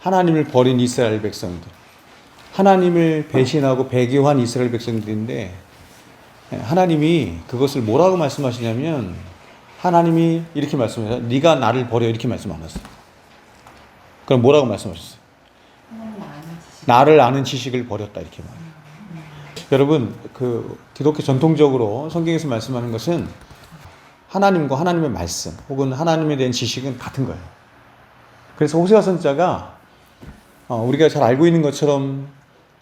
하나님을 버린 이스라엘 백성들, 하나님을 배신하고 배교한 이스라엘 백성들인데, 하나님이 그것을 뭐라고 말씀하시냐면, 하나님이 이렇게 말씀하세요. 네가 나를 버려, 이렇게 말씀 안 하셨어요. 그럼 뭐라고 말씀하셨어요? 나를 아는 지식을 버렸다, 이렇게 말해요. 여러분, 그 기독교 전통적으로 성경에서 말씀하는 것은 하나님과 하나님의 말씀 혹은 하나님에 대한 지식은 같은 거예요. 그래서 호세아 선지자가 우리가 잘 알고 있는 것처럼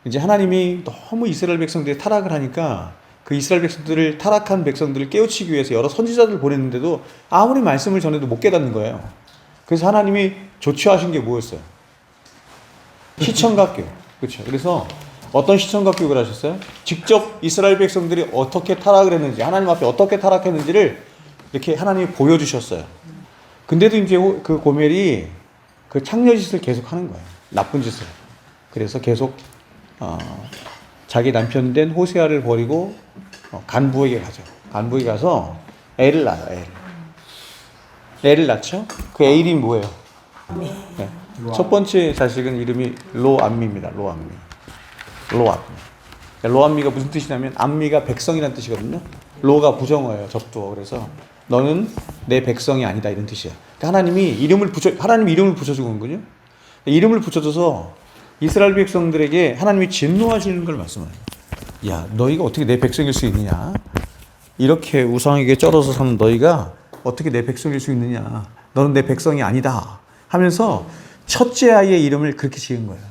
이제 하나님이 너무 이스라엘 백성들이 타락을 하니까 그 이스라엘 백성들을, 타락한 백성들을 깨우치기 위해서 여러 선지자들을 보냈는데도 아무리 말씀을 전해도 못 깨닫는 거예요. 그래서 하나님이 조치하신 게 뭐였어요? 시청각 교육. 그렇죠. 그래서 어떤 시청각 교육을 하셨어요? 직접 이스라엘 백성들이 어떻게 타락을 했는지, 하나님 앞에 어떻게 타락했는지를 이렇게 하나님이 보여주셨어요. 근데도 이제 그 고멜이 그 창녀짓을 계속 하는 거예요. 나쁜 짓을. 그래서 계속 자기 남편 된 호세아를 버리고 간부에게 가죠. 간부에게 가서 애를 낳아요. 애를 낳죠. 그 애 이름이 뭐예요? 네. 첫 번째 자식은 이름이 로암미입니다. 로암미가 무슨 뜻이냐면, 암미가 백성이라는 뜻이거든요. 로가 부정어예요. 접두어. 그래서 너는 내 백성이 아니다, 이런 뜻이야. 그러니까 하나님이 이름을 붙여주고 온 거죠. 이름을 붙여줘서 이스라엘 백성들에게 하나님이 진노하시는 걸 말씀하세요. 야, 너희가 어떻게 내 백성일 수 있느냐? 이렇게 우상에게 쩔어서 사는 너희가 어떻게 내 백성일 수 있느냐? 너는 내 백성이 아니다 하면서 첫째 아이의 이름을 그렇게 지은 거예요.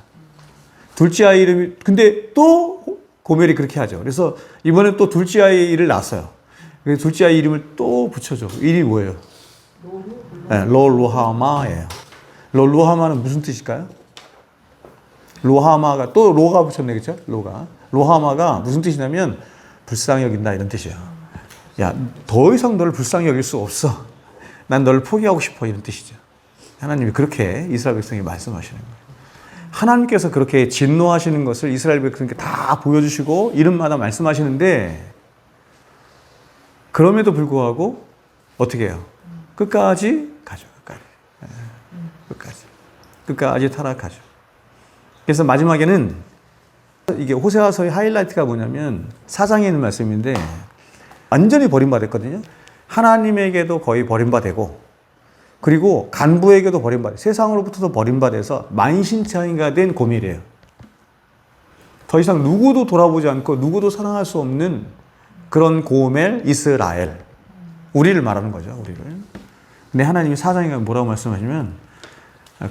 둘째 아이 이름이, 근데 또 고멜이 그렇게 하죠. 그래서 이번에 또 둘째 아이를 낳았어요. 그래서 둘째 아이 이름을 또 붙여줘. 이름이 뭐예요? 네, 로하마예요. 로하마는 무슨 뜻일까요? 로하마가, 또 로가 붙였네, 그죠? 로하마가 무슨 뜻이냐면 불쌍히 여긴다, 이런 뜻이에요. 야, 더 이상 너를 불쌍히 여길 수 없어. 난 너를 포기하고 싶어, 이런 뜻이죠. 하나님이 그렇게 이스라엘 백성에게 말씀하시는 거예요. 하나님께서 그렇게 진노하시는 것을 이스라엘 백성에게 다 보여주시고 이름마다 말씀하시는데, 그럼에도 불구하고 어떻게 해요? 끝까지 가죠. 끝까지 타락하죠. 그래서 마지막에는, 이게 호세아서의 하이라이트가 뭐냐면 4장에 있는 말씀인데, 완전히 버림받았거든요. 하나님에게도 거의 버림받고, 그리고 간부에게도 버림받아, 세상으로부터도 버림받아서 만신창이가 된 고멜이에요. 더 이상 누구도 돌아보지 않고 누구도 사랑할 수 없는 그런 고멜 이스라엘, 우리를 말하는 거죠. 우리를. 근데 하나님이 4장에 뭐라고 말씀하시면,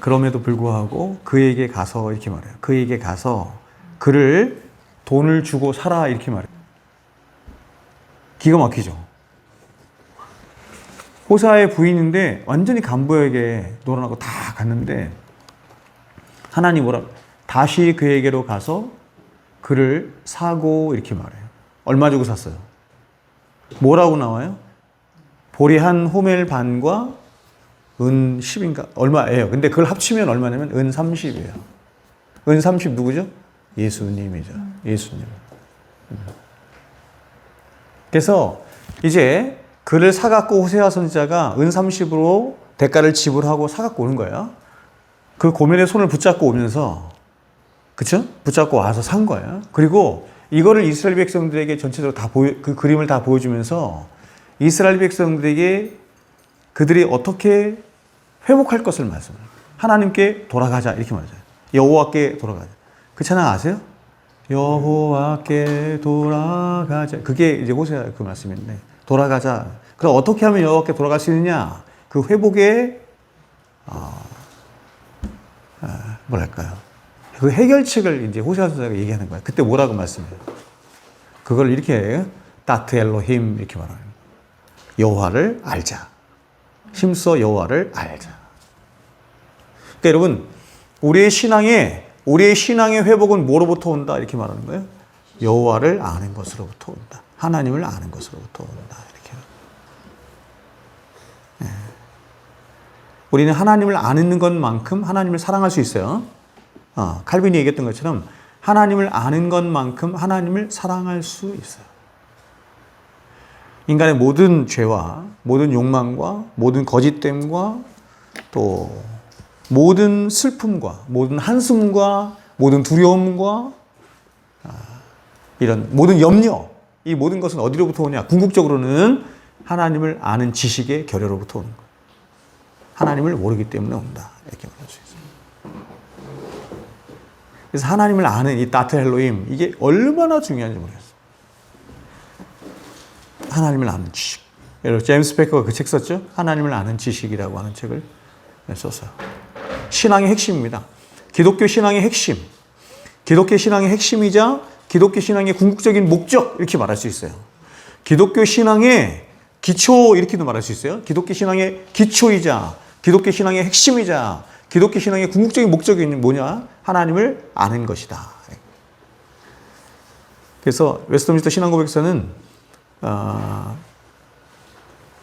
그럼에도 불구하고 그에게 가서, 이렇게 말해요. 그에게 가서 그를 돈을 주고 사라, 이렇게 말해요. 기가 막히죠. 호사의 부인인데 완전히 간부에게 놀아나고 다 갔는데, 하나님 다시 그에게로 가서 그를 사고, 이렇게 말해요. 얼마 주고 샀어요? 뭐라고 나와요? 보리 한 호멜 반과 은 10인가? 얼마예요? 근데 그걸 합치면 얼마냐면 은 30이에요. 은 30 누구죠? 예수님이죠. 예수님. 그래서 이제 그를 사갖고 호세아 선지자가 은 30으로 대가를 지불하고 사갖고 오는 거예요. 그 고멜의 손을 붙잡고 오면서, 그쵸? 붙잡고 와서 산 거예요. 그리고 이거를 이스라엘 백성들에게 전체적으로 그 그림을 다 보여주면서 이스라엘 백성들에게 그들이 어떻게 회복할 것을 말씀해요. 하나님께 돌아가자, 이렇게 말하죠. 여호와께 돌아가자. 그 찬양 아세요? 여호와께 돌아가자. 그게 이제 호세아 그 말씀인데, 돌아가자. 그럼 어떻게 하면 여호와께 돌아갈 수 있느냐? 그 회복의 뭐랄까요? 그 해결책을 이제 호세아 선지자가 얘기하는 거예요. 그때 뭐라고 말씀해요? 그걸 이렇게 다트 엘로힘, 이렇게 말하는 거예요. 여호와를 알자. 힘써 여호와를 알자. 그러니까 여러분, 우리의 신앙의 회복은 뭐로부터 온다, 이렇게 말하는 거예요. 여호와를 아는 것으로부터 온다. 하나님을 아는 것으로부터 온다, 이렇게. 네. 우리는 하나님을 아는 것만큼 하나님을 사랑할 수 있어요. 칼빈이 얘기했던 것처럼 하나님을 아는 것만큼 하나님을 사랑할 수 있어요. 인간의 모든 죄와 모든 욕망과 모든 거짓됨과 또 모든 슬픔과 모든 한숨과 모든 두려움과 이런 모든 염려, 이 모든 것은 어디로부터 오냐? 궁극적으로는 하나님을 아는 지식의 결여로부터 오는 거예요. 하나님을 모르기 때문에 온다. 이렇게 말할 수 있어요. 그래서 하나님을 아는 이 다트 헬로임, 이게 얼마나 중요한지 모르겠어요. 하나님을 아는 지식. 여러분, 제임스 베커가 그 책 썼죠? 하나님을 아는 지식이라고 하는 책을 썼어요. 신앙의 핵심입니다. 기독교 신앙의 핵심. 기독교 신앙의 핵심이자 기독교 신앙의 궁극적인 목적, 이렇게 말할 수 있어요. 기독교 신앙의 기초, 이렇게도 말할 수 있어요. 기독교 신앙의 기초이자 기독교 신앙의 핵심이자 기독교 신앙의 궁극적인 목적이 뭐냐? 하나님을 아는 것이다. 그래서 웨스트민스터 신앙고백서는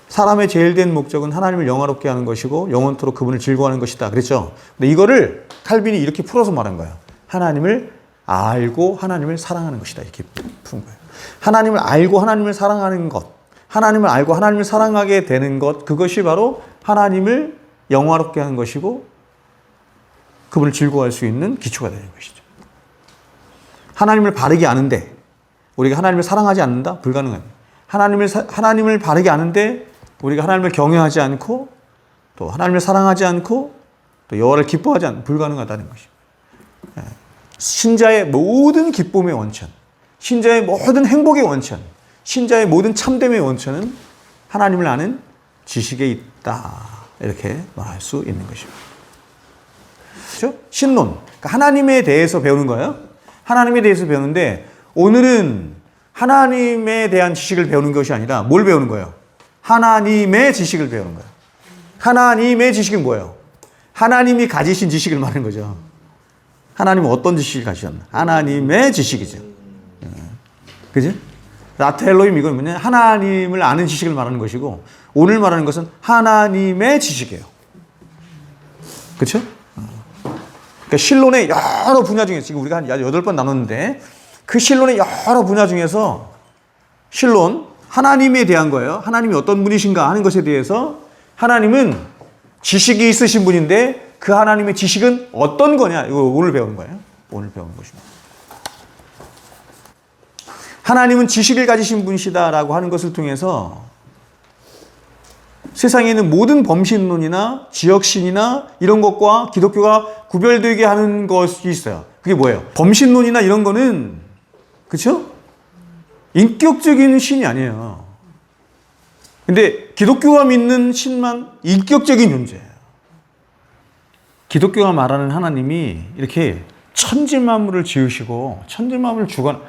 사람의 제일 된 목적은 하나님을 영화롭게 하는 것이고 영원토록 그분을 즐거워하는 것이다. 그랬죠? 근데 이거를 칼빈이 이렇게 풀어서 말한 거예요. 하나님을 알고 하나님을 사랑하는 것이다. 이렇게 푼 거예요. 하나님을 알고 하나님을 사랑하는 것, 하나님을 알고 하나님을 사랑하게 되는 것, 그것이 바로 하나님을 영화롭게 하는 것이고 그분을 즐거워할 수 있는 기초가 되는 것이죠. 하나님을 바르게 아는데 우리가 하나님을 사랑하지 않는다? 불가능합니다. 하나님을 바르게 아는데 우리가 하나님을 경외하지 않고 또 하나님을 사랑하지 않고 또 여호와를 기뻐하지 않는 불가능하다는 것입니다. 신자의 모든 기쁨의 원천, 신자의 모든 행복의 원천, 신자의 모든 참됨의 원천은 하나님을 아는 지식에 있다. 이렇게 말할 수 있는 것입니다. 그렇죠? 신론, 그러니까 하나님에 대해서 배우는 거예요. 하나님에 대해서 배우는데 오늘은 하나님에 대한 지식을 배우는 것이 아니라 뭘 배우는 거예요? 하나님의 지식을 배우는 거예요. 하나님의 지식은 뭐예요? 하나님이 가지신 지식을 말하는 거죠. 하나님은 어떤 지식을 가지셨나? 하나님의 지식이죠. 그지? 라트 엘로힘, 이건 뭐냐? 하나님을 아는 지식을 말하는 것이고 오늘 말하는 것은 하나님의 지식이에요. 그렇죠? 그러니까 신론의 여러 분야 중에 지금 우리가 한 8번 나눴는데 그 신론의 여러 분야 중에서 신론, 하나님에 대한 거예요. 하나님이 어떤 분이신가 하는 것에 대해서 하나님은 지식이 있으신 분인데 그 하나님의 지식은 어떤 거냐? 이거 오늘 배우는 거예요. 오늘 배우는 것입니다. 하나님은 지식을 가지신 분이시다라고 하는 것을 통해서 세상에 있는 모든 범신론이나 지역신이나 이런 것과 기독교가 구별되게 하는 것이 있어요. 그게 뭐예요? 범신론이나 이런 거는, 그렇죠? 인격적인 신이 아니에요. 근데 기독교가 믿는 신만 인격적인 존재예요. 기독교가 말하는 하나님이 이렇게 천지만물을 지으시고 천지만물을 주관,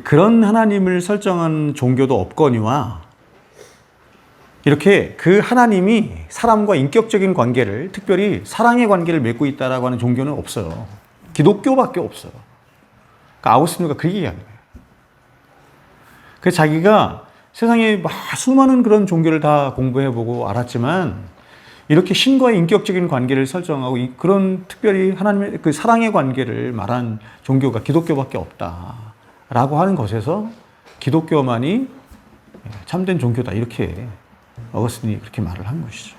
그런 하나님을 설정한 종교도 없거니와 이렇게 그 하나님이 사람과 인격적인 관계를, 특별히 사랑의 관계를 맺고 있다라고 하는 종교는 없어요. 기독교밖에 없어요. 그러니까 아우구스티누가 그렇게 얘기하는 거예요. 그래서 자기가 세상에 수많은 그런 종교를 다 공부해보고 알았지만 이렇게 신과의 인격적인 관계를 설정하고 그런 특별히 하나님의 그 사랑의 관계를 말한 종교가 기독교밖에 없다라고 하는 것에서 기독교만이 참된 종교다, 이렇게 어거스틴이 그렇게 말을 한 것이죠.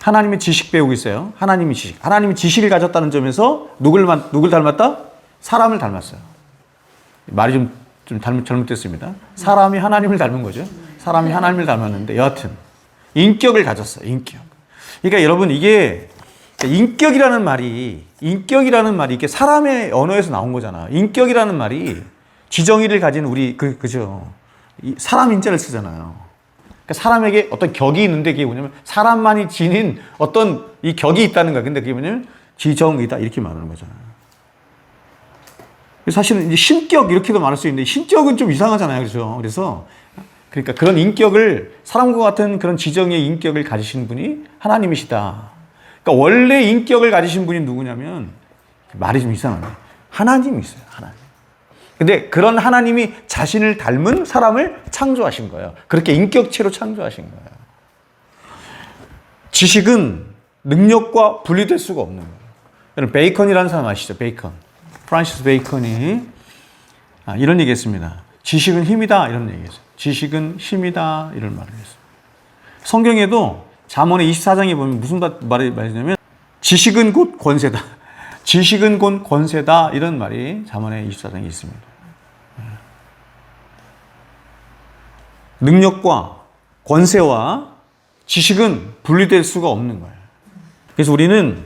하나님의 지식 배우고 있어요. 하나님의 지식. 하나님이 지식을 가졌다는 점에서 누굴 닮았다? 사람을 닮았어요. 말이 좀 잘못됐습니다. 사람이 하나님을 닮은 거죠. 사람이 하나님을 닮았는데 여하튼 인격을 가졌어요. 인격. 그러니까 여러분, 이게 인격이라는 말이 이게 사람의 언어에서 나온 거잖아. 인격이라는 말이 지정의를 가진 우리 그죠? 사람 인자를 쓰잖아요. 그러니까 사람에게 어떤 격이 있는데 그게 뭐냐면 사람만이 지닌 어떤 이 격이 있다는 거야. 근데 그게 뭐냐면 지정의다, 이렇게 말하는 거잖아요. 사실은 이제 신격 이렇게도 말할 수 있는데 신격은 좀 이상하잖아요. 그렇죠? 그러니까 그런 인격을, 사람과 같은 그런 지정의 인격을 가지신 분이 하나님이시다. 그러니까 원래 인격을 가지신 분이 누구냐면, 말이 좀 이상하네, 하나님이 있어요. 하나님. 근데 그런 하나님이 자신을 닮은 사람을 창조하신 거예요. 그렇게 인격체로 창조하신 거예요. 지식은 능력과 분리될 수가 없는 거예요. 여러분, 베이컨이라는 사람 아시죠? 프란시스 베이컨이 이런 얘기 했습니다. 지식은 힘이다, 이런 얘기 했어요. 지식은 힘이다, 이런 말을 했어요. 성경에도 잠언의 24장에 보면 무슨 말이 말이냐면 지식은 곧 권세다. 지식은 곧 권세다. 이런 말이 잠언의 24장에 있습니다. 능력과 권세와 지식은 분리될 수가 없는 거예요. 그래서 우리는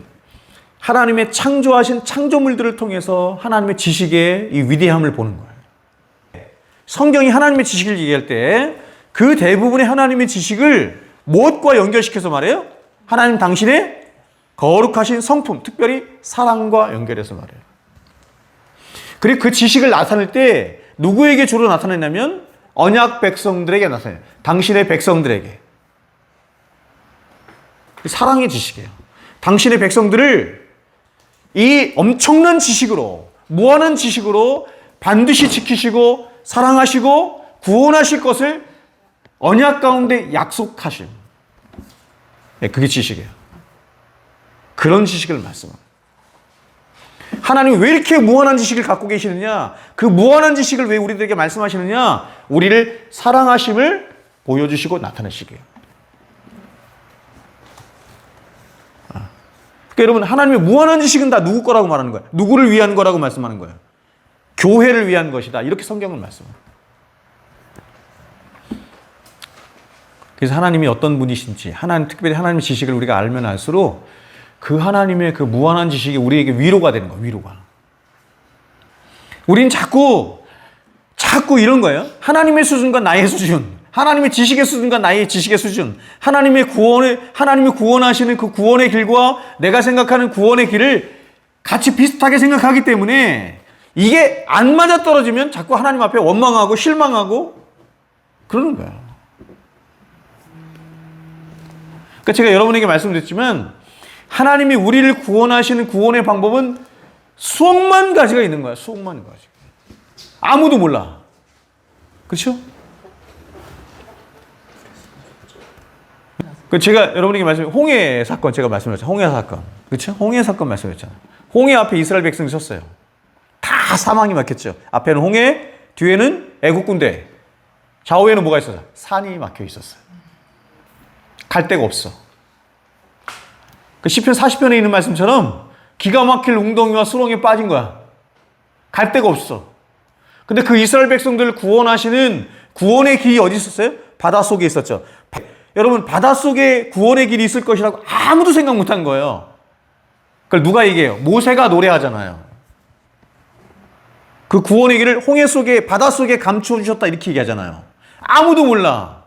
하나님의 창조하신 창조물들을 통해서 하나님의 지식의 이 위대함을 보는 거예요. 성경이 하나님의 지식을 얘기할 때 그 대부분의 하나님의 지식을 무엇과 연결시켜서 말해요? 하나님 당신의 거룩하신 성품, 특별히 사랑과 연결해서 말해요. 그리고 그 지식을 나타낼 때 누구에게 주로 나타내냐면 언약 백성들에게 나타내요. 당신의 백성들에게. 사랑의 지식이에요. 당신의 백성들을 이 엄청난 지식으로, 무한한 지식으로 반드시 지키시고 사랑하시고 구원하실 것을 언약 가운데 약속하심. 네, 그게 지식이에요. 그런 지식을 말씀합니다. 하나님이 왜 이렇게 무한한 지식을 갖고 계시느냐? 그 무한한 지식을 왜 우리들에게 말씀하시느냐? 우리를 사랑하심을 보여주시고 나타내시게요. 그러니까 여러분, 하나님의 무한한 지식은 다 누구 거라고 말하는 거예요? 누구를 위한 거라고 말씀하는 거예요? 교회를 위한 것이다. 이렇게 성경은 말씀합니다. 그래서 하나님이 어떤 분이신지, 특별히 하나님의 지식을 우리가 알면 알수록 그 하나님의 그 무한한 지식이 우리에게 위로가 되는 거예요. 위로가. 우린 자꾸 이런 거예요. 하나님의 수준과 나의 수준, 하나님의 지식의 수준과 나의 지식의 수준, 하나님이 구원하시는 그 구원의 길과 내가 생각하는 구원의 길을 같이 비슷하게 생각하기 때문에 이게 안 맞아떨어지면 자꾸 하나님 앞에 원망하고 실망하고 그러는 거예요. 그러니까 제가 여러분에게 말씀드렸지만 하나님이 우리를 구원하시는 구원의 방법은 수억만 가지가 있는 거야. 수억만 가지. 아무도 몰라. 그렇죠? 제가 여러분에게 홍해 사건 제가 말씀드렸죠. 홍해 사건. 그렇죠? 홍해 사건 말씀드렸잖아요. 홍해 앞에 이스라엘 백성이 섰어요. 다 사망이 막혔죠. 앞에는 홍해, 뒤에는 애국 군대. 좌우에는 뭐가 있었어요? 산이 막혀 있었어요. 갈 데가 없어. 그 시편 40편에 있는 말씀처럼 기가 막힐 웅덩이와 수렁에 빠진 거야. 갈 데가 없어. 근데 그 이스라엘 백성들을 구원하시는 구원의 길이 어디 있었어요? 바닷속에 있었죠. 여러분, 바닷속에 구원의 길이 있을 것이라고 아무도 생각 못한 거예요. 그걸 누가 얘기해요? 모세가 노래하잖아요. 그 구원의 길을 홍해 속에, 바닷속에 감추어 주셨다 이렇게 얘기하잖아요. 아무도 몰라.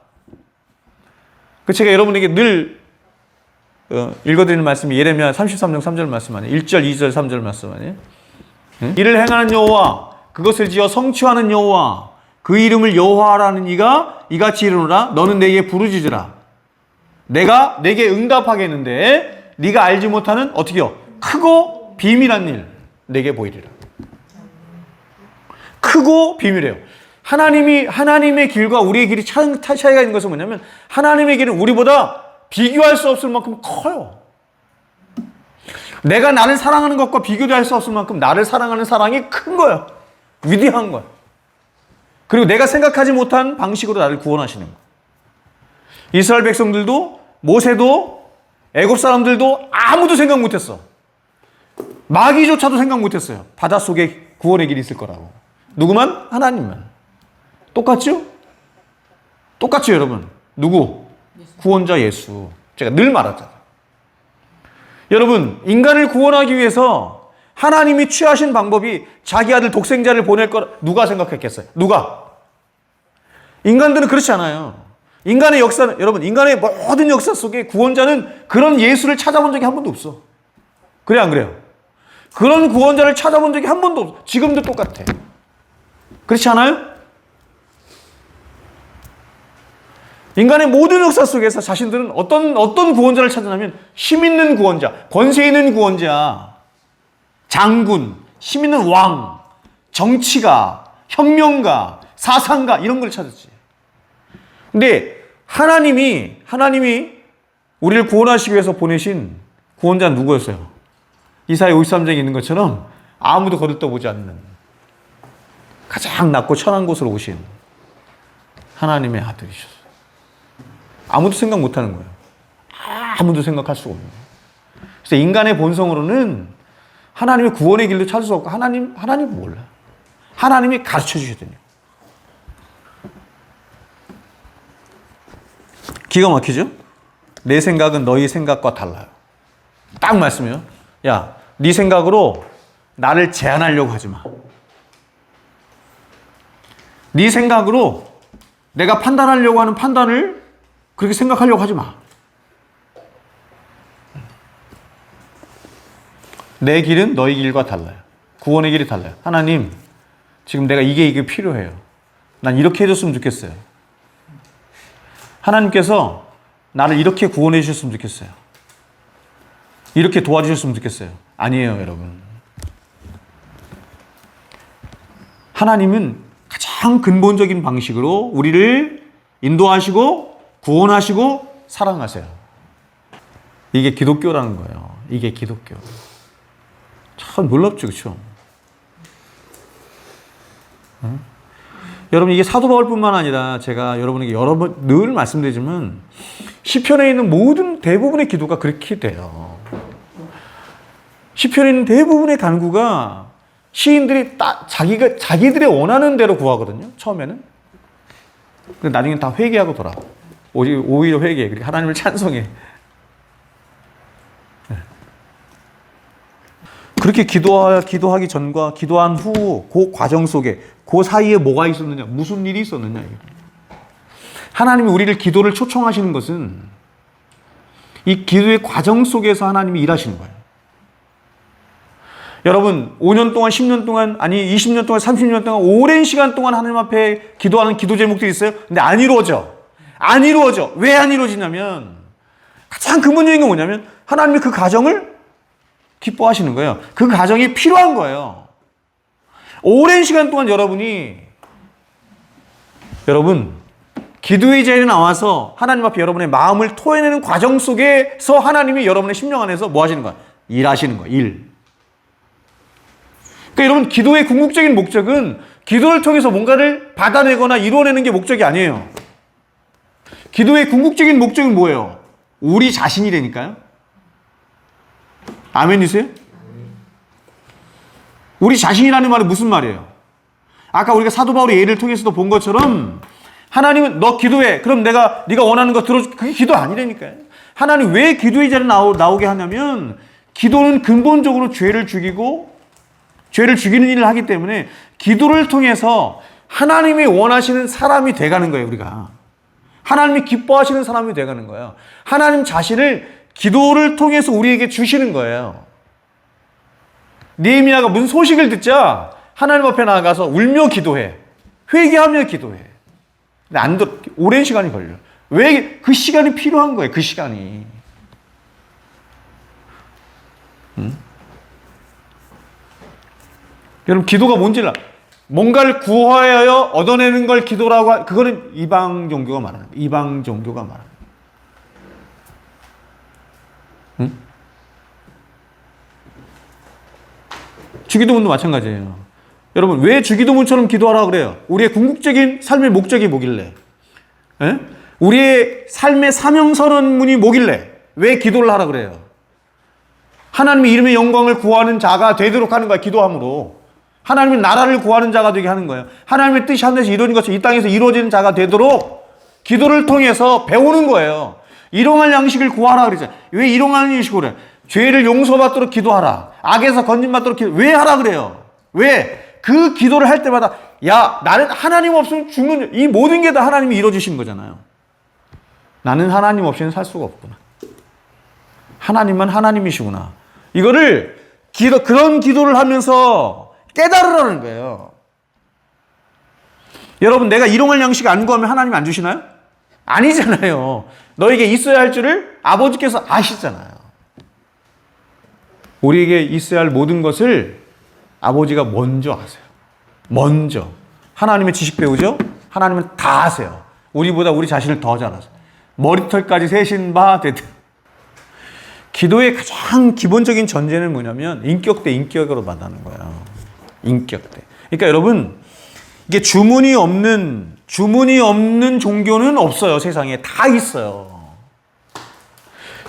제가 여러분에게 늘 읽어드리는 말씀이 예레미야 33장 3절 말씀 아니에요? 1절, 2절, 3절 말씀 아니에요? 이를 행하는 여호와, 그것을 지어 성취하는 여호와, 그 이름을 여호와라는 이가 이같이 이르노라. 너는 내게 부르짖으라. 내가 내게 응답하겠는데 네가 알지 못하는 어떻게요? 크고 비밀한 일 내게 보이리라. 크고 비밀해요. 하나님의 길과 우리의 길이 차이가 있는 것은 뭐냐면 하나님의 길은 우리보다 비교할 수 없을 만큼 커요. 내가 나를 사랑하는 것과 비교도 할 수 없을 만큼 나를 사랑하는 사랑이 큰 거예요. 위대한 거예요. 그리고 내가 생각하지 못한 방식으로 나를 구원하시는 거예요. 이스라엘 백성들도 모세도 애굽 사람들도 아무도 생각 못했어. 마귀조차도 생각 못했어요. 바닷속에 구원의 길이 있을 거라고. 누구만? 하나님만. 똑같죠? 똑같죠, 여러분. 누구? 구원자 예수. 제가 늘 말하잖아요. 여러분, 인간을 구원하기 위해서 하나님이 취하신 방법이 자기 아들 독생자를 보낼 거라 누가 생각했겠어요? 누가? 인간들은 그렇지 않아요. 인간의 역사는, 여러분, 인간의 모든 역사 속에 구원자는 그런 예수를 찾아본 적이 한 번도 없어. 그래, 안 그래요? 그런 구원자를 찾아본 적이 한 번도 없어. 지금도 똑같아. 그렇지 않아요? 인간의 모든 역사 속에서 자신들은 어떤 구원자를 찾으냐면 힘 있는 구원자, 권세 있는 구원자, 장군, 힘 있는 왕, 정치가, 혁명가, 사상가 이런 걸 찾았지. 근데 하나님이 우리를 구원하시기 위해서 보내신 구원자는 누구였어요? 이사야 53장에 있는 것처럼 아무도 거들떠보지 않는 가장 낮고 천한 곳으로 오신 하나님의 아들이셨어요. 아무도 생각 못하는 거예요. 아무도 생각할 수가 없는 거예요. 그래서 인간의 본성으로는 하나님의 구원의 길도 찾을 수 없고 하나님 몰라요. 하나님이 가르쳐 주셔야 돼요. 기가 막히죠? 내 생각은 너희 생각과 달라요. 딱 말씀이에요. 야, 네 생각으로 나를 제한하려고 하지 마. 네 생각으로 내가 판단하려고 하는 판단을 그렇게 생각하려고 하지 마. 내 길은 너희 길과 달라요. 구원의 길이 달라요. 하나님, 지금 내가 이게 필요해요. 난 이렇게 해줬으면 좋겠어요. 하나님께서 나를 이렇게 구원해 주셨으면 좋겠어요. 이렇게 도와주셨으면 좋겠어요. 아니에요, 여러분. 하나님은 가장 근본적인 방식으로 우리를 인도하시고 구원하시고 사랑하세요. 이게 기독교라는 거예요. 이게 기독교. 참 놀랍죠, 그렇죠? 여러분, 이게 사도 바울뿐만 아니라 제가 여러분에게 여러 번 늘 말씀드리지만 시편에 있는 모든 대부분의 기도가 그렇게 돼요. 시편에 있는 대부분의 간구가 시인들이 딱 자기들의 원하는 대로 구하거든요. 처음에는. 근데 나중에 다 회개하고 돌아. 오히려 회개. 그러니까 하나님을 찬송해. 그렇게 기도하기 전과 기도한 후 그 과정 속에 그 사이에 뭐가 있었느냐, 무슨 일이 있었느냐. 하나님이 우리를 기도를 초청하시는 것은 이 기도의 과정 속에서 하나님이 일하시는 거예요. 여러분, 5년 동안, 10년 동안, 아니 20년 동안, 30년 동안 오랜 시간 동안 하나님 앞에 기도하는 기도 제목들이 있어요. 근데 안 이루어져. 안 이루어져. 왜 안 이루어지냐면 가장 근본적인 게 뭐냐면 하나님이 그 과정을 기뻐하시는 거예요. 그 과정이 필요한 거예요. 오랜 시간 동안 여러분 기도의 자리에 나와서 하나님 앞에 여러분의 마음을 토해내는 과정 속에서 하나님이 여러분의 심령 안에서 뭐 하시는 거야? 일하시는 거야. 일. 그러니까 여러분, 기도의 궁극적인 목적은 기도를 통해서 뭔가를 받아내거나 이루어내는 게 목적이 아니에요. 기도의 궁극적인 목적은 뭐예요? 우리 자신이라니까요. 아멘이세요? 우리 자신이라는 말은 무슨 말이에요? 아까 우리가 사도 바울의 예를 통해서도 본 것처럼 하나님은 너 기도해. 그럼 네가 원하는 거 들어줘. 그게 기도 아니라니까요. 하나님 왜 기도의 자리에 나오게 하냐면 기도는 근본적으로 죄를 죽이는 일을 하기 때문에 기도를 통해서 하나님이 원하시는 사람이 돼가는 거예요. 우리가. 하나님이 기뻐하시는 사람이 돼가는 거예요. 하나님 자신을 기도를 통해서 우리에게 주시는 거예요. 느헤미야가 무슨 소식을 듣자 하나님 앞에 나가서 울며 기도해. 회개하며 기도해. 근데 안 들어. 오랜 시간이 걸려. 왜? 그 시간이 필요한 거예요. 그 시간이. 여러분, 기도가 뭔지를 뭔가를 구하여 얻어내는 걸 기도라고 그거는 이방 종교가 말하는 거예요. 이방 종교가 말하는 거예요. 주기도문도 마찬가지예요. 여러분, 왜 주기도문처럼 기도하라 그래요? 우리의 궁극적인 삶의 목적이 뭐길래? 에? 우리의 삶의 사명선언문이 뭐길래? 왜 기도를 하라 그래요? 하나님의 이름의 영광을 구하는 자가 되도록 하는 거야, 기도함으로. 하나님의 나라를 구하는 자가 되게 하는 거예요. 하나님의 뜻이 하늘에서 이루어진 것처럼 이 땅에서 이루어지는 자가 되도록 기도를 통해서 배우는 거예요. 일용할 양식을 구하라 그러죠. 왜 일용할 양식을 해? 죄를 용서받도록 기도하라. 악에서 건진받도록 왜 하라 그래요? 왜? 그 기도를 할 때마다 야, 나는 하나님 없으면 죽는, 이 모든 게 다 하나님이 이루어주신 거잖아요. 나는 하나님 없이는 살 수가 없구나. 하나님만 하나님이시구나. 이거를 그런 기도를 하면서 깨달으라는 거예요. 여러분, 내가 일용할 양식 안 구하면 하나님 안 주시나요? 아니잖아요. 너에게 있어야 할 줄을 아버지께서 아시잖아요. 우리에게 있어야 할 모든 것을 아버지가 먼저 아세요. 먼저. 하나님의 지식 배우죠? 하나님은 다 아세요. 우리보다 우리 자신을 더 잘 아세요. 머리털까지 세신 바 되듯. 기도의 가장 기본적인 전제는 뭐냐면 인격 대 인격으로 만나는 거예요. 인격 대. 그러니까 여러분, 이게 주문이 없는 종교는 없어요. 세상에 다 있어요.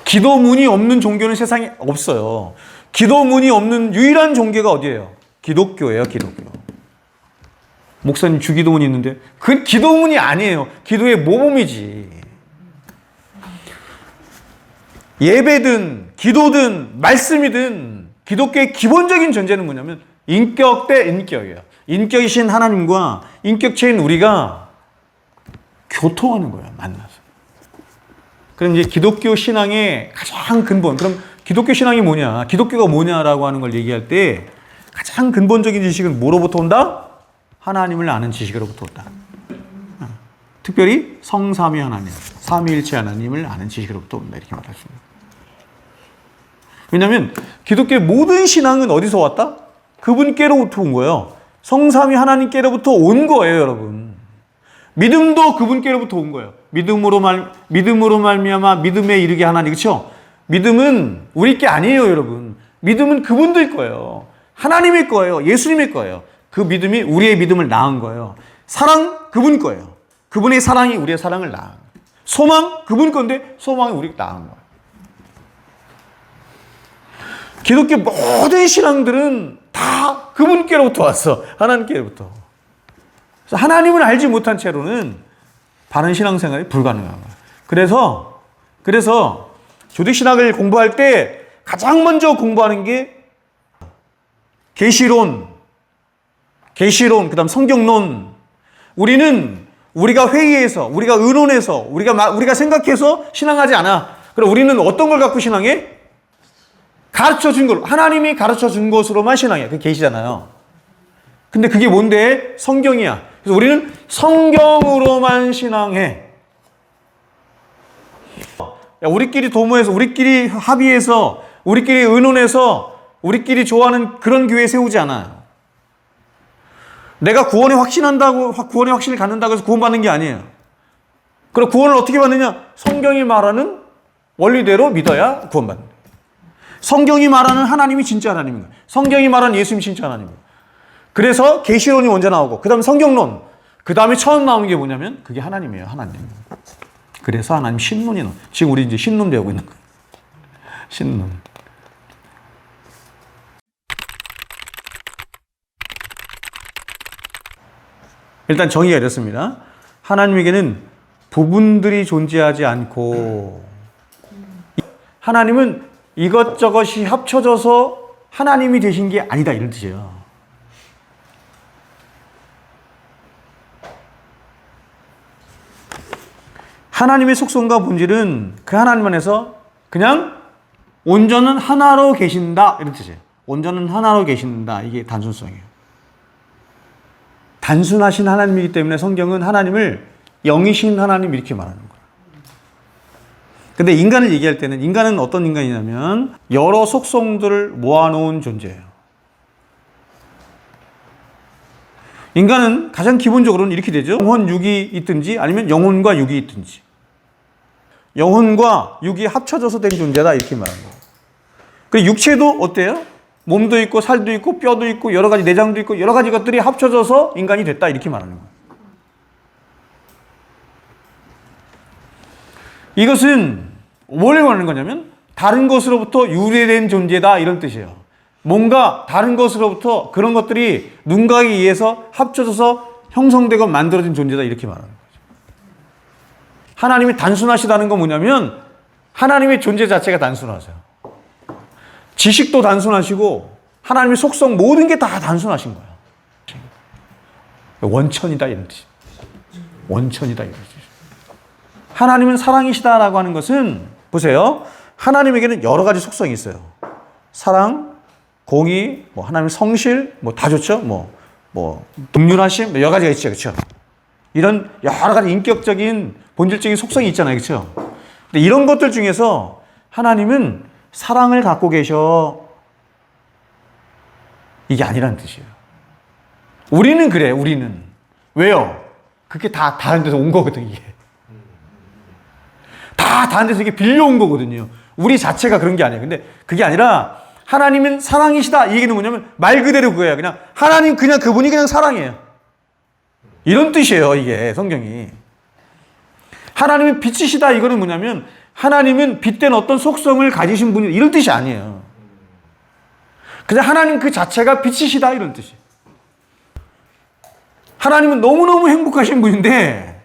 기도문이 없는 종교는 세상에 없어요. 기도문이 없는 유일한 종교가 어디예요? 기독교예요, 기독교. 목사님 주기도문이 있는데 그건 기도문이 아니에요. 기도의 모범이지. 예배든 기도든 말씀이든 기독교의 기본적인 전제는 뭐냐면 인격 대 인격이에요. 인격이신 하나님과 인격체인 우리가 교통하는 거예요. 만나서. 그럼 이제 기독교 신앙의 가장 근본, 그럼 기독교 신앙이 뭐냐, 기독교가 뭐냐라고 하는 걸 얘기할 때 가장 근본적인 지식은 뭐로부터 온다? 하나님을 아는 지식으로부터 온다. 특별히 성삼위 하나님, 삼위일체 하나님을 아는 지식으로부터 온다. 이렇게 말할 수 있습니다. 왜냐하면 기독교의 모든 신앙은 어디서 왔다? 그분께로부터 온 거예요. 성삼위 하나님께로부터 온 거예요, 여러분. 믿음도 그분께로부터 온 거예요. 믿음으로 말미암아 믿음에 이르게 하나니, 그렇죠? 믿음은 우리 게 아니에요, 여러분. 믿음은 그분들 거예요. 하나님의 거예요. 예수님의 거예요. 그 믿음이 우리의 믿음을 낳은 거예요. 사랑 그분 거예요. 그분의 사랑이 우리의 사랑을 낳은 거예요. 소망 그분 건데 소망이 우리가 낳은 거예요. 기독교 모든 신앙들은 다 그분께로부터 왔어. 하나님께로부터. 그래서 하나님을 알지 못한 채로는 바른 신앙생활이 불가능한 거예요. 그래서 조직신학을 공부할 때 가장 먼저 공부하는 게 계시론, 그다음 성경론. 우리가 회의해서, 우리가 의논해서, 우리가 생각해서 신앙하지 않아. 그럼 우리는 어떤 걸 갖고 신앙해? 가르쳐 준 걸, 하나님이 가르쳐 준 것으로만 신앙해. 그게 계시잖아요. 근데 그게 뭔데? 성경이야. 그래서 우리는 성경으로만 신앙해. 우리끼리 도모해서, 우리끼리 합의해서, 우리끼리 의논해서, 우리끼리 좋아하는 그런 교회 세우지 않아요. 내가 구원에 확신을 갖는다고 해서 구원받는 게 아니에요. 그럼 구원을 어떻게 받느냐? 성경이 말하는 원리대로 믿어야 구원받는 거예요. 성경이 말하는 하나님이 진짜 하나님인 거예요. 성경이 말하는 예수님이 진짜 하나님인 거예요. 그래서 계시론이 먼저 나오고, 그 다음에 성경론, 그 다음에 처음 나오는 게 뭐냐면 그게 하나님이에요. 하나님. 그래서 하나님 신론이 나와요. 지금 우리 이제 신론 배우고 있는 거예요. 신론. 일단 정의가 이렇습니다. 하나님에게는 부분들이 존재하지 않고, 하나님은 이것저것이 합쳐져서 하나님이 되신 게 아니다, 이런 뜻이에요. 하나님의 속성과 본질은 그 하나님 안에서 그냥 온전은 하나로 계신다, 이런 뜻이에요. 온전은 하나로 계신다, 이게 단순성이에요. 단순하신 하나님이기 때문에 성경은 하나님을 영이신 하나님 이렇게 말하는 거예요. 근데 인간을 얘기할 때는, 인간은 어떤 인간이냐면 여러 속성들을 모아놓은 존재예요. 인간은 가장 기본적으로는 이렇게 되죠. 영혼 육이 있든지 아니면 영혼과 육이 있든지. 영혼과 육이 합쳐져서 된 존재다, 이렇게 말하는 거예요. 그리고 육체도 어때요? 몸도 있고 살도 있고 뼈도 있고 여러 가지 내장도 있고 여러 가지 것들이 합쳐져서 인간이 됐다, 이렇게 말하는 거예요. 이것은 뭘 말하는 거냐면 다른 것으로부터 유래된 존재다, 이런 뜻이에요. 뭔가 다른 것으로부터 그런 것들이 누군가에 의해서 합쳐져서 형성되고 만들어진 존재다, 이렇게 말하는 거죠. 하나님이 단순하시다는 건 뭐냐면 하나님의 존재 자체가 단순하세요. 지식도 단순하시고 하나님의 속성 모든 게 다 단순하신 거예요. 원천이다, 이런 뜻이에요. 원천이다, 이런 뜻이에요. 하나님은 사랑이시다라고 하는 것은, 보세요. 하나님에게는 여러 가지 속성이 있어요. 사랑, 공의, 하나님의 성실, 다 좋죠. 긍휼하심, 여러 가지가 있죠. 그렇죠? 이런 여러 가지 인격적인, 본질적인 속성이 있잖아요. 그렇죠? 근데 이런 것들 중에서 하나님은 사랑을 갖고 계셔. 이게 아니라는 뜻이에요. 우리는 그래, 우리는. 왜요? 그게 다 다른 데서 온 거거든, 이게. 다 다른 데서 이게 빌려온 거거든요. 우리 자체가 그런 게 아니에요. 근데 그게 아니라 하나님은 사랑이시다. 이 얘기는 뭐냐면 말 그대로 그거예요. 그냥 하나님, 그분이 그냥 사랑이에요. 이런 뜻이에요, 이게 성경이. 하나님은 빛이시다. 이거는 뭐냐면 하나님은 빛된 어떤 속성을 가지신 분이 이런 뜻이 아니에요. 그냥 하나님 그 자체가 빛이시다 이런 뜻이에요. 하나님은 너무너무 행복하신 분인데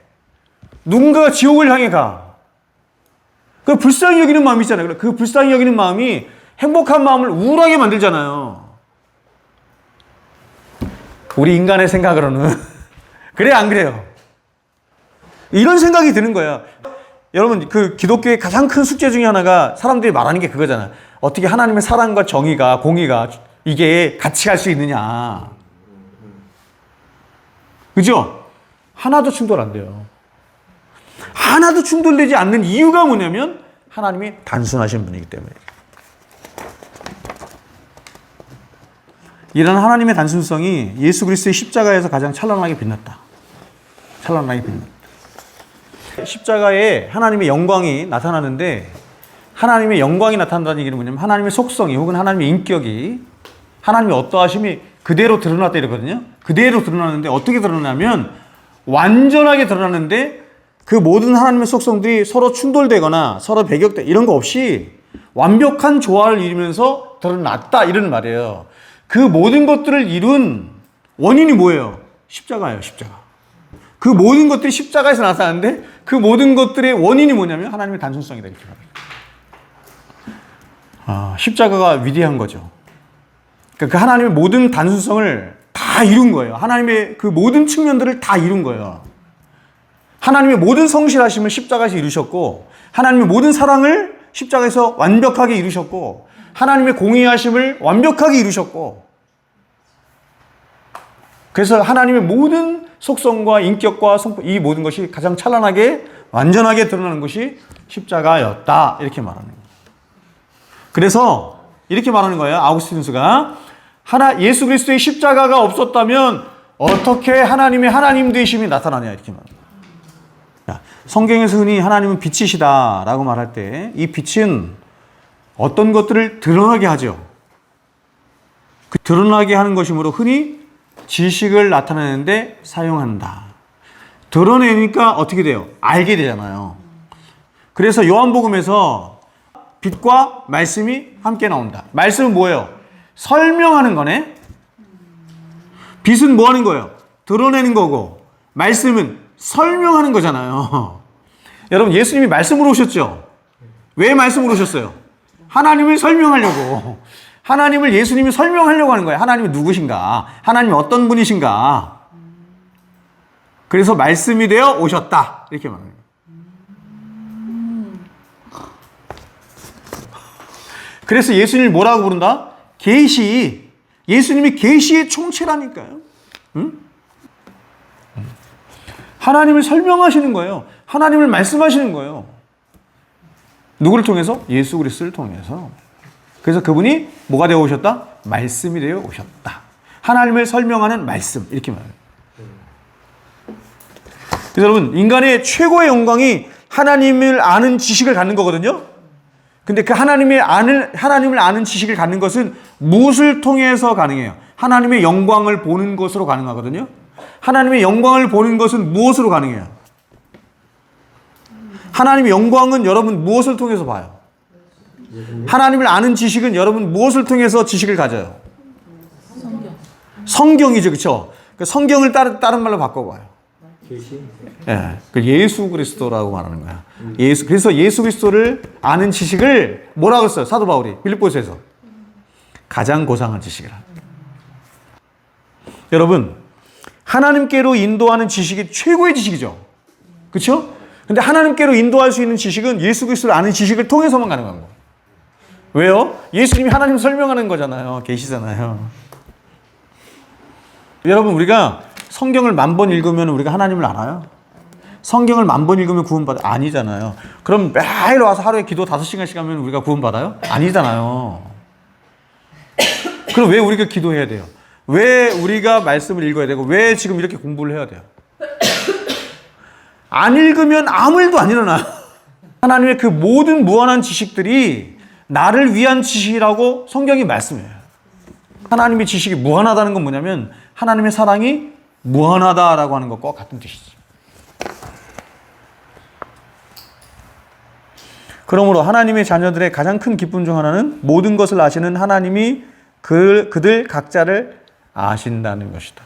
누군가가 지옥을 향해 가. 그 불쌍히 여기는 마음이 있잖아요. 그 불쌍히 여기는 마음이 행복한 마음을 우울하게 만들잖아요. 우리 인간의 생각으로는. 그래 안 그래요? 이런 생각이 드는 거예요. 여러분 그 기독교의 가장 큰 숙제 중에 하나가 사람들이 말하는 게 그거잖아요. 어떻게 하나님의 사랑과 정의가 공의가 이게 같이 갈 수 있느냐. 그죠? 하나도 충돌 안 돼요. 하나도 충돌되지 않는 이유가 뭐냐면 하나님이 단순하신 분이기 때문에. 이런 하나님의 단순성이 예수 그리스도의 십자가에서 가장 찬란하게 빛났다. 찬란하게 빛났다. 십자가에 하나님의 영광이 나타나는데 하나님의 영광이 나타난다는 얘기는 뭐냐면 하나님의 속성이 혹은 하나님의 인격이 하나님의 어떠하심이 그대로 드러났다 이러거든요. 그대로 드러나는데 어떻게 드러나냐면 완전하게 드러나는데 그 모든 하나님의 속성들이 서로 충돌되거나 서로 배격돼 이런 거 없이 완벽한 조화를 이루면서 드러났다 이런 말이에요. 그 모든 것들을 이룬 원인이 뭐예요? 십자가예요. 십자가. 그 모든 것들이 십자가에서 나타나는데 그 모든 것들의 원인이 뭐냐면 하나님의 단순성이다 이렇게 말합니다. 십자가가 위대한 거죠. 그러니까 그 하나님의 모든 단순성을 다 이룬 거예요. 하나님의 그 모든 측면들을 다 이룬 거예요. 하나님의 모든 성실하심을 십자가에서 이루셨고 하나님의 모든 사랑을 십자가에서 완벽하게 이루셨고 하나님의 공의하심을 완벽하게 이루셨고 그래서 하나님의 모든 속성과 인격과 성품 이 모든 것이 가장 찬란하게 완전하게 드러나는 것이 십자가였다 이렇게 말하는 거예요. 그래서 이렇게 말하는 거예요. 아우구스티누스가 예수 그리스도의 십자가가 없었다면 어떻게 하나님의 하나님 되심이 나타나냐 이렇게 말합니다. 성경에서 흔히 하나님은 빛이시다라고 말할 때 이 빛은 어떤 것들을 드러나게 하죠. 그 드러나게 하는 것이므로 흔히 지식을 나타내는데 사용한다. 드러내니까 어떻게 돼요? 알게 되잖아요. 그래서 요한복음에서 빛과 말씀이 함께 나온다. 말씀은 뭐예요? 설명하는 거네. 빛은 뭐 하는 거예요? 드러내는 거고 말씀은 설명하는 거잖아요. 여러분 예수님이 말씀으로 오셨죠? 왜 말씀으로 오셨어요? 하나님을 설명하려고. 하나님을 예수님이 설명하려고 하는 거예요. 하나님이 누구신가? 하나님이 어떤 분이신가? 그래서 말씀이 되어 오셨다. 이렇게 말합니다. 그래서 예수님을 뭐라고 부른다? 계시. 예수님이 계시의 총체라니까요. 응? 하나님을 설명하시는 거예요. 하나님을 말씀하시는 거예요. 누구를 통해서? 예수 그리스도를 통해서. 그래서 그분이 뭐가 되어 오셨다? 말씀이 되어 오셨다. 하나님을 설명하는 말씀 이렇게 말해요. 그래서 여러분 인간의 최고의 영광이 하나님을 아는 지식을 갖는 거거든요. 근데 그 하나님을 아는 지식을 갖는 것은 무엇을 통해서 가능해요? 하나님의 영광을 보는 것으로 가능하거든요. 하나님의 영광을 보는 것은 무엇으로 가능해요? 하나님의 영광은 여러분 무엇을 통해서 봐요? 하나님을 아는 지식은 여러분 무엇을 통해서 지식을 가져요? 성경이죠. 그렇죠? 성경을 다른 말로 바꿔봐요. 예, 예수 그리스도라고 말하는 거야. 그래서 예수 그리스도를 아는 지식을 뭐라고 했어요? 사도 바울이 빌립보서에서 가장 고상한 지식이라. 여러분 하나님께로 인도하는 지식이 최고의 지식이죠. 그렇죠? 근데 하나님께로 인도할 수 있는 지식은 예수 그리스도를 아는 지식을 통해서만 가능한 거예요. 왜요? 예수님이 하나님 설명하는 거잖아요. 계시잖아요. 여러분 우리가 성경을 10,000번 읽으면 우리가 하나님을 알아요? 성경을 10,000번 읽으면 구원받아? 아니잖아요. 그럼 매일 와서 하루에 기도 5시간씩 하면 우리가 구원받아요? 아니잖아요. 그럼 왜 우리가 기도해야 돼요? 왜 우리가 말씀을 읽어야 되고 왜 지금 이렇게 공부를 해야 돼요? 안 읽으면 아무 일도 안 일어나요. 하나님의 그 모든 무한한 지식들이 나를 위한 지식이라고 성경이 말씀해요. 하나님의 지식이 무한하다는 건 뭐냐면 하나님의 사랑이 무한하다라고 하는 것과 같은 뜻이지. 그러므로 하나님의 자녀들의 가장 큰 기쁨 중 하나는 모든 것을 아시는 하나님이 그들 각자를 아신다는 것이다.